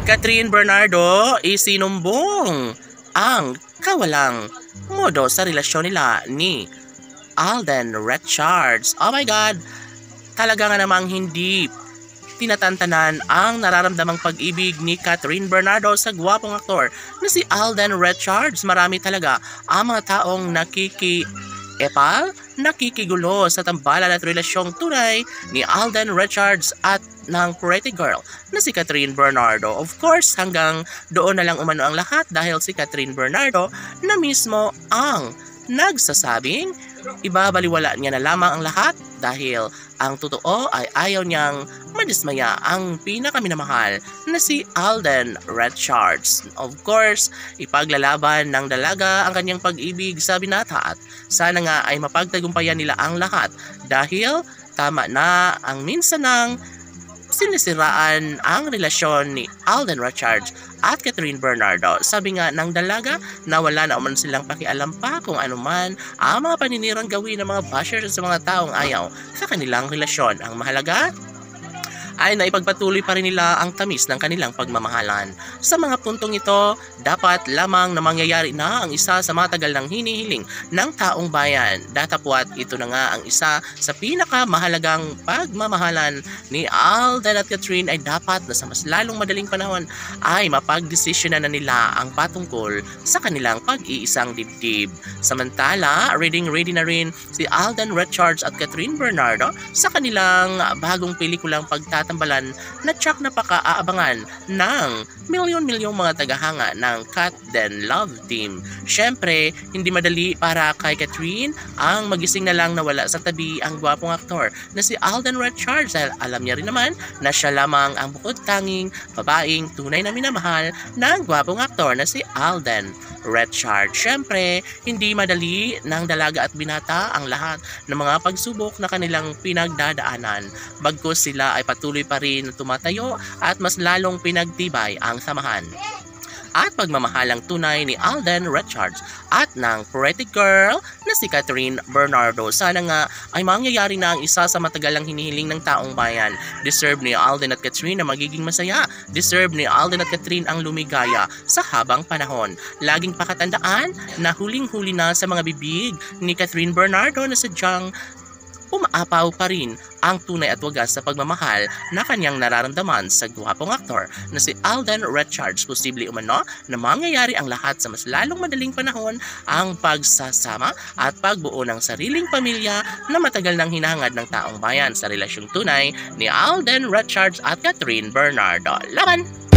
Catherine Bernardo isinumbong ang kawalang modo sa relasyon nila ni Alden Richards. Oh my God! Talaga nga namang hindi tinatantanan ang nararamdamang pag-ibig ni Catherine Bernardo sa gwapong aktor na si Alden Richards. Marami talaga ang mga taong nakikigulo sa tambalan at relasyong tunay ni Alden Richards at ng pretty girl na si Catherine Bernardo. Of course, hanggang doon na lang umano ang lahat dahil si Catherine Bernardo na mismo ang nagsasabing ibabaliwala niya na lamang ang lahat dahil ang totoo ay ayaw niyang madismaya ang pinakaminamahal na si Alden Richards. Of course, ipaglalaban ng dalaga ang kanyang pag-ibig sa binata at sana nga ay mapagtagumpayan nila ang lahat dahil tama na ang minsan ng sinisiraan ang relasyon ni Alden Richards at Catherine Bernardo. Sabi nga ng dalaga na wala na umano silang pakialam pa kung anuman ang mga paninirang gawin ng mga bashers sa mga taong ayaw sa kanilang relasyon. Ang mahalaga ay naipagpatuloy pa rin nila ang tamis ng kanilang pagmamahalan. Sa mga puntong ito, dapat lamang na mangyayari na ang isa sa matagal ng hinihiling ng taong bayan. Datapwat ito na nga ang isa sa pinakamahalagang pagmamahalan ni Alden at Catherine ay dapat na sa mas lalong madaling panahon ay mapagdesisyonan na nila ang patungkol sa kanilang pag-iisang dibdib. Samantala, ready na rin si Alden Richards at Catherine Bernardo sa kanilang bagong pelikulang pagtatambalan na tsak na paka-aabangan ng milyon-milyong mga tagahanga ng Cat Den Love Team. Syempre, hindi madali para kay Catherine ang magising na lang nawala sa tabi ang gwapong aktor na si Alden Richards dahil alam niya rin naman na siya lamang ang bukod tanging babaeng tunay na minamahal ng gwapong aktor na si Alden Richards. Syempre, hindi madali ng dalaga at binata ang lahat ng mga pagsubok na kanilang pinagdadaanan. Bagkus sila ay patuloy pa rin tumatayo at mas lalong pinagtibay ang samahan at pagmamahalang tunay ni Alden Richards at ng pretty girl na si Catherine Bernardo. Sana nga ay mangyayari na ang isa sa matagalang hinihiling ng taong bayan. Deserve ni Alden at Catherine na magiging masaya. Deserve ni Alden at Catherine ang lumigaya sa habang panahon. Laging pakatandaan na huling-huli na sa mga bibig ni Catherine Bernardo na sadyang umaapaw pa rin ang tunay at wagas sa pagmamahal na kanyang nararamdaman sa gwapong aktor na si Alden Richards. Posible umano na mangyayari ang lahat sa mas lalong madaling panahon ang pagsasama at pagbuo ng sariling pamilya na matagal nang hinahangad ng taong bayan sa relasyong tunay ni Alden Richards at Catherine Bernardo. Laban!